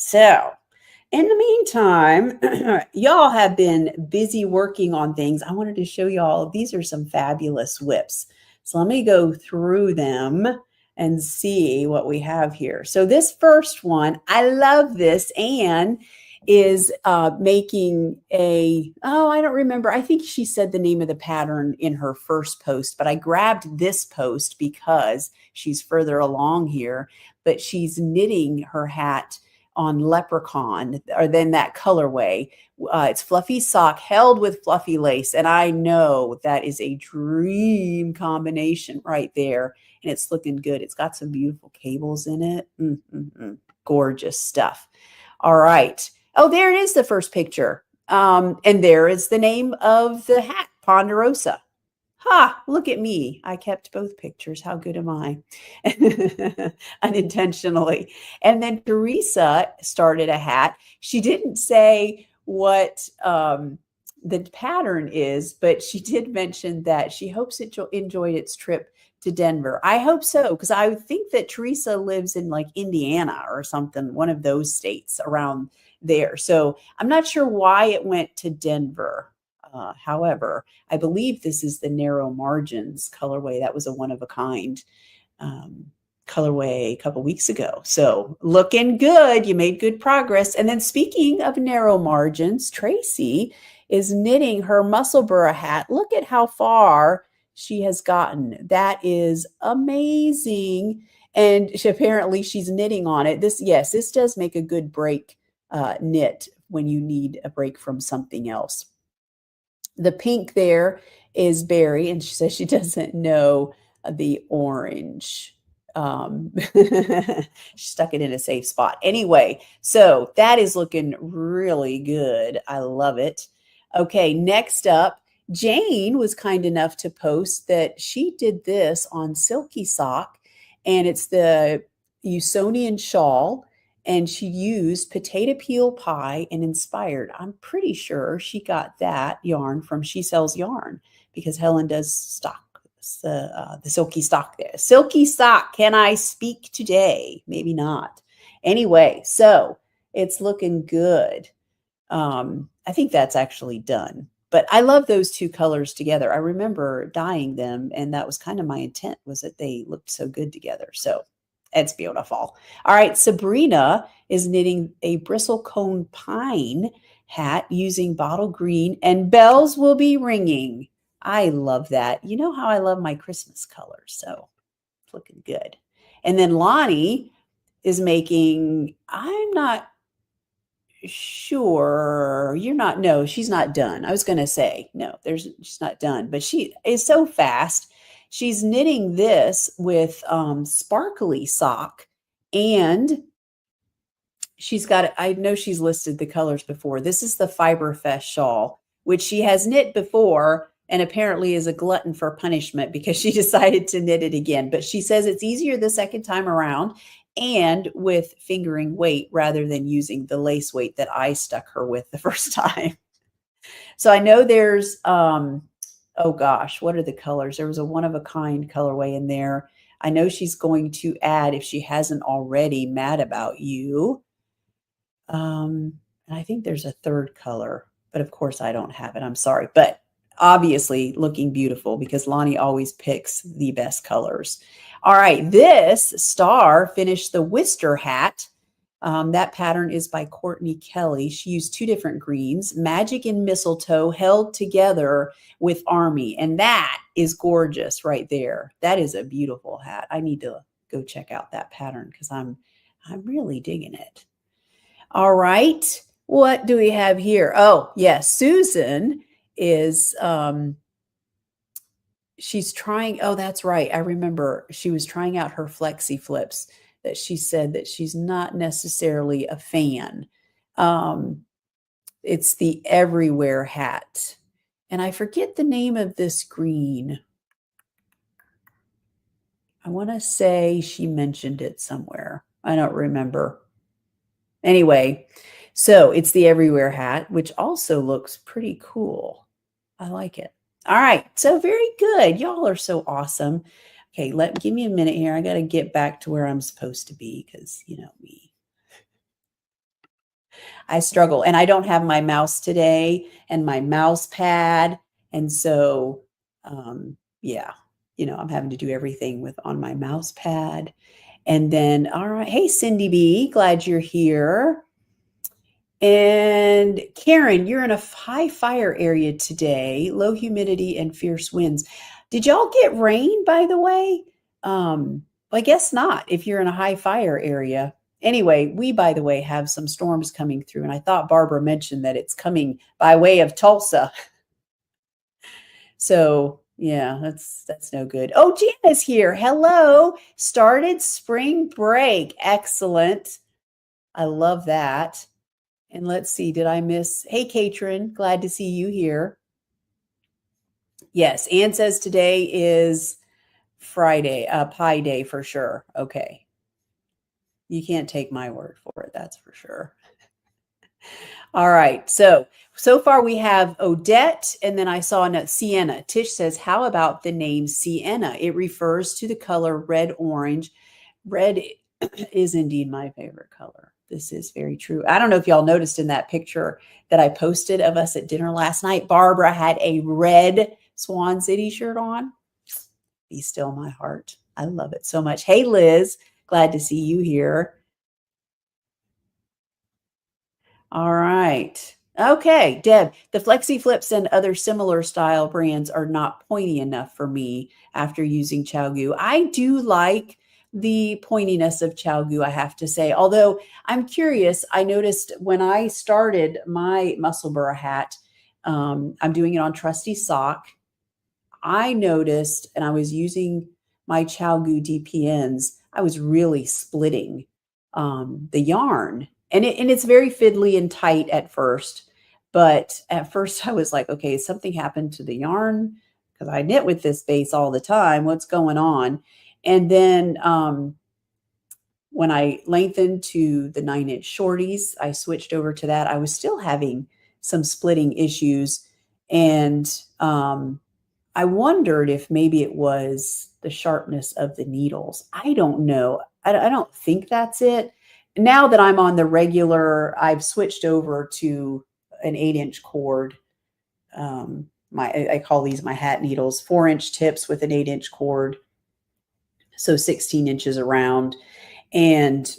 So in the meantime, y'all have been busy working on things. I wanted to show y'all, these are some fabulous whips. So let me go through them and see what we have here. So this first one, I love this. Anne is making I don't remember. I think she said the name of the pattern in her first post, but I grabbed this post because she's further along here, but she's knitting her hat on leprechaun, or then that colorway. It's fluffy sock held with fluffy lace. And I know that is a dream combination right there. And it's looking good. It's got some beautiful cables in it. Gorgeous stuff. All right. Oh, there it is, the first picture. And there is the name of the hat, Ponderosa. Ha, look at me. I kept both pictures. How good am I? Unintentionally. And then Teresa started a hat. She didn't say what the pattern is, but she did mention that she hopes it enjoyed its trip to Denver. I hope so, because I think that Teresa lives in like Indiana or something, one of those states around there. So I'm not sure why it went to Denver. However, I believe this is the narrow margins colorway. That was a one-of-a-kind colorway a couple weeks ago. So looking good. You made good progress. And then speaking of narrow margins, Tracy is knitting her Musselburgh hat. Look at how far she has gotten. That is amazing. And apparently she's knitting on it. This does make a good break knit when you need a break from something else. The pink there is berry, and she says she doesn't know the orange. She stuck it in a safe spot. Anyway, so that is looking really good. I love it. Okay, next up, Jane was kind enough to post that she did this on Silky Sock, and it's the Usonian shawl. And she used potato peel pie and inspired. I'm pretty sure she got that yarn from She Sells Yarn, because Helen does stock the silky stock there. Silky sock. Can I speak today? Maybe not. Anyway, so it's looking good. I think that's actually done. But I love those two colors together. I remember dyeing them, and that was kind of my intent, was that they looked so good together. So it's beautiful. All right, Sabrina is knitting a bristlecone pine hat using bottle green, and bells will be ringing. I love that. You know how I love my Christmas colors, so it's looking good. And then Lonnie is making, I'm not sure, no, she's not done. I was going to say, no, she's not done, but she is so fast. She's knitting this with sparkly sock, and she's got, I know she's listed the colors before. This is the Fiberfest shawl, which she has knit before and apparently is a glutton for punishment because she decided to knit it again. But she says it's easier the second time around and with fingering weight rather than using the lace weight that I stuck her with the first time. So I know there's oh gosh, what are the colors? There was a one-of-a-kind colorway in there. I know she's going to add, if she hasn't already, Mad About You. And I think there's a third color, but of course I don't have it. I'm sorry. But obviously looking beautiful because Lonnie always picks the best colors. All right, this star finished the Worcester hat. That pattern is by Courtney Kelly. She used two different greens, Magic and Mistletoe, held together with Army. And that is gorgeous right there. That is a beautiful hat. I need to go check out that pattern because I'm really digging it. All right. What do we have here? Oh, yes. Susan is she's trying, oh, that's right. I remember she was trying out her flexi flips that she said that she's not necessarily a fan. It's the Everywhere hat. And I forget the name of this green. I want to say she mentioned it somewhere. I don't remember. Anyway, so it's the Everywhere hat, which also looks pretty cool. I like it. All right, so very good. Y'all are so awesome. Okay, give me a minute here. I got to get back to where I'm supposed to be because you know me. I struggle. And I don't have my mouse today and my mouse pad. And so, yeah, I'm having to do everything on my mouse pad. And then, all right. Hey, Cindy B, glad you're here. And Karen, you're in a high fire area today, low humidity and fierce winds. Did y'all get rain, by the way? Well, I guess not if you're in a high fire area. Anyway, we, by the way, have some storms coming through, and I thought Barbara mentioned that it's coming by way of Tulsa. So yeah, that's no good. Oh, Jana's here. Hello. Started spring break. Excellent. I love that. And let's see, did I miss? Hey, Katrin, glad to see you here. Yes, Ann says today is Friday, Pie Day for sure. Okay. You can't take my word for it, that's for sure. All right, so far we have Odette, and then I saw a Sienna. Tish says, how about the name Sienna? It refers to the color red-orange. Red is indeed my favorite color. This is very true. I don't know if y'all noticed in that picture that I posted of us at dinner last night, Barbara had a red Swan City shirt on. Be still my heart. I love it so much. Hey, Liz, glad to see you here. All right. Okay, Deb, the Flexi Flips and other similar style brands are not pointy enough for me after using Chiaogu. I do like the pointiness of Chiaogu, I have to say. Although I'm curious, I noticed when I started my Musselburgh hat, I'm doing it on Trusty Sock. I noticed, and I was using my Chiaogu DPNs, I was really splitting the yarn. And it's very fiddly and tight at first. But at first I was like, okay, something happened to the yarn because I knit with this base all the time. What's going on? And then when I lengthened to the 9-inch shorties, I switched over to that. I was still having some splitting issues. And I wondered if maybe it was the sharpness of the needles. I don't know. I don't think that's it. Now that I'm on the regular, I've switched over to an 8-inch cord. I call these my hat needles, 4-inch tips with an 8-inch cord. So 16 inches around. And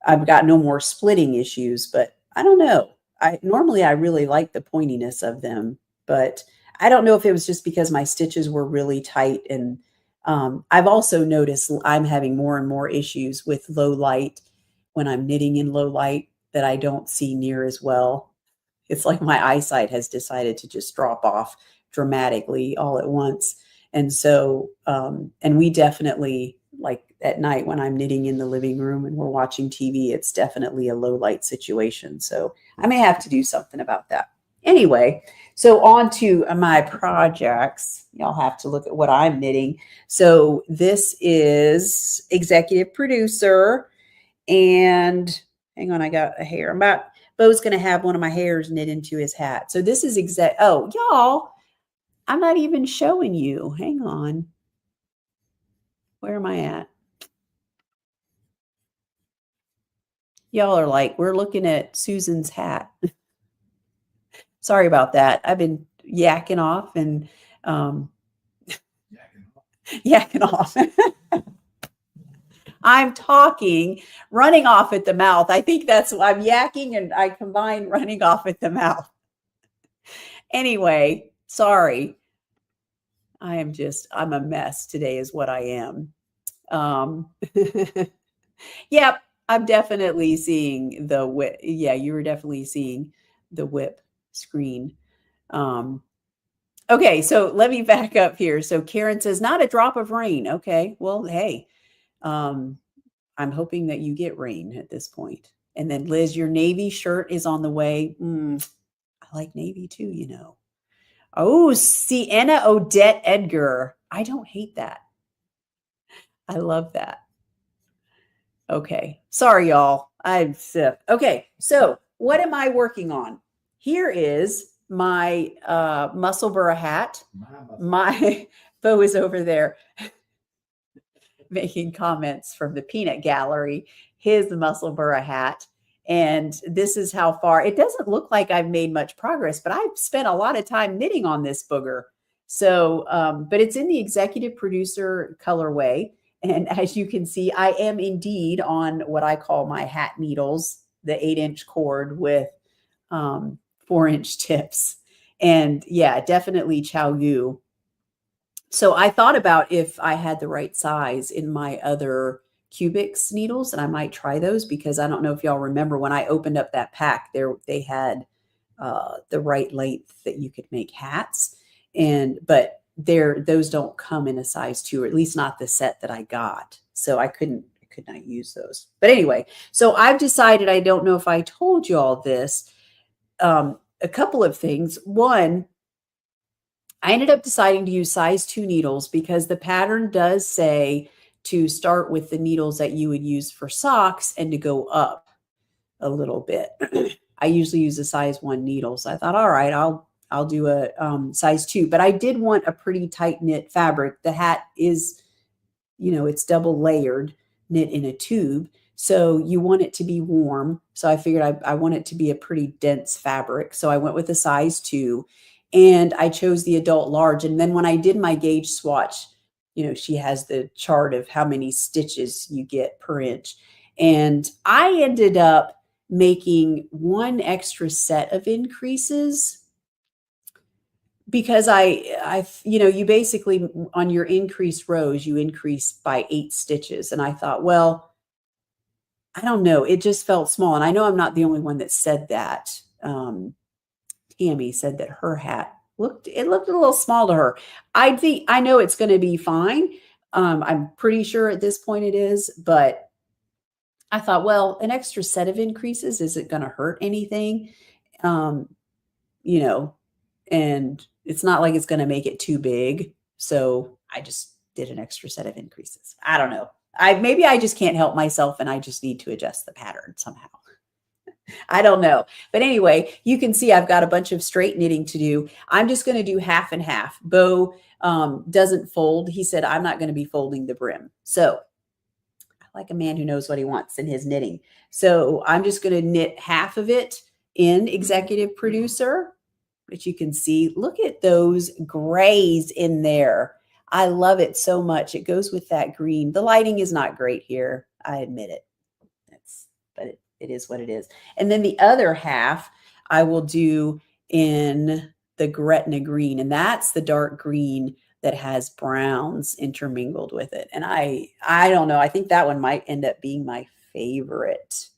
I've got no more splitting issues, but I don't know. Normally I really like the pointiness of them, but I don't know if it was just because my stitches were really tight. And I've also noticed I'm having more and more issues with low light when I'm knitting in low light that I don't see near as well. It's like my eyesight has decided to just drop off dramatically all at once. And so, and we definitely, like at night when I'm knitting in the living room and we're watching TV, it's definitely a low light situation. So I may have to do something about that. Anyway, so on to my projects. Y'all have to look at what I'm knitting. So this is executive producer, and hang on, I got a hair. Bo's going to have one of my hairs knit into his hat. So this is oh, y'all, I'm not even showing you. Hang on. Where am I at? Y'all are like, we're looking at Susan's hat. Sorry about that. I've been yakking off and yakking off. I'm talking, running off at the mouth. I think that's why I'm yakking and I combine running off at the mouth. Anyway, sorry. I'm a mess today is what I am. Yep, I'm definitely seeing the whip. Yeah, you were definitely seeing the whip screen. Okay, so let me back up here. So Karen says, not a drop of rain. Okay, well, hey, I'm hoping that you get rain at this point. And then Liz, your navy shirt is on the way. I like navy too, you know. Oh, Sienna Odette Edgar. I don't hate that. I love that. Okay. Sorry, y'all. I'm sick. Okay. So what am I working on? Here is my Musselburgh hat. My Bo is over there making comments from the peanut gallery. His Musselburgh hat. And this is how far. It doesn't look like I've made much progress, but I've spent a lot of time knitting on this booger. So, but it's in the executive producer colorway. And as you can see, I am indeed on what I call my hat needles, the 8-inch cord with 4-inch tips. And yeah, definitely Chow Yu. So I thought about if I had the right size in my other Cubics needles, and I might try those, because I don't know if y'all remember when I opened up that pack, they had the right length that you could make hats, but those don't come in a size 2, or at least not the set that I got. So I could not use those. But anyway, so I've decided, I don't know if I told you all this, a couple of things. One, I ended up deciding to use size 2 needles because the pattern does say to start with the needles that you would use for socks and to go up a little bit. I usually use a size 1 needle. So I thought, all right, I'll do a size 2. But I did want a pretty tight knit fabric. The hat is, it's double layered, knit in a tube. So you want it to be warm. So I figured I want it to be a pretty dense fabric. So I went with a size 2. And I chose the adult large. And then when I did my gauge swatch, she has the chart of how many stitches you get per inch. And I ended up making one extra set of increases because you basically, on your increased rows, you increase by 8 stitches. And I thought, well, I don't know. It just felt small. And I know I'm not the only one that said that. Tammy said that her hat looked a little small to her. I know it's going to be fine. I'm pretty sure at this point it is, but I thought, well, an extra set of increases, is it going to hurt anything? And it's not like it's going to make it too big. So I just did an extra set of increases. I don't know. Maybe I just can't help myself and I just need to adjust the pattern somehow. I don't know. But anyway, you can see I've got a bunch of straight knitting to do. I'm just going to do half and half. Bo doesn't fold. He said, I'm not going to be folding the brim. So I like a man who knows what he wants in his knitting. So I'm just going to knit half of it in executive producer, which you can see. Look at those grays in there. I love it so much. It goes with that green. The lighting is not great here. I admit it. But it is what it is. And then the other half I will do in the Gretna green. And that's the dark green that has browns intermingled with it. And I don't know. I think that one might end up being my favorite.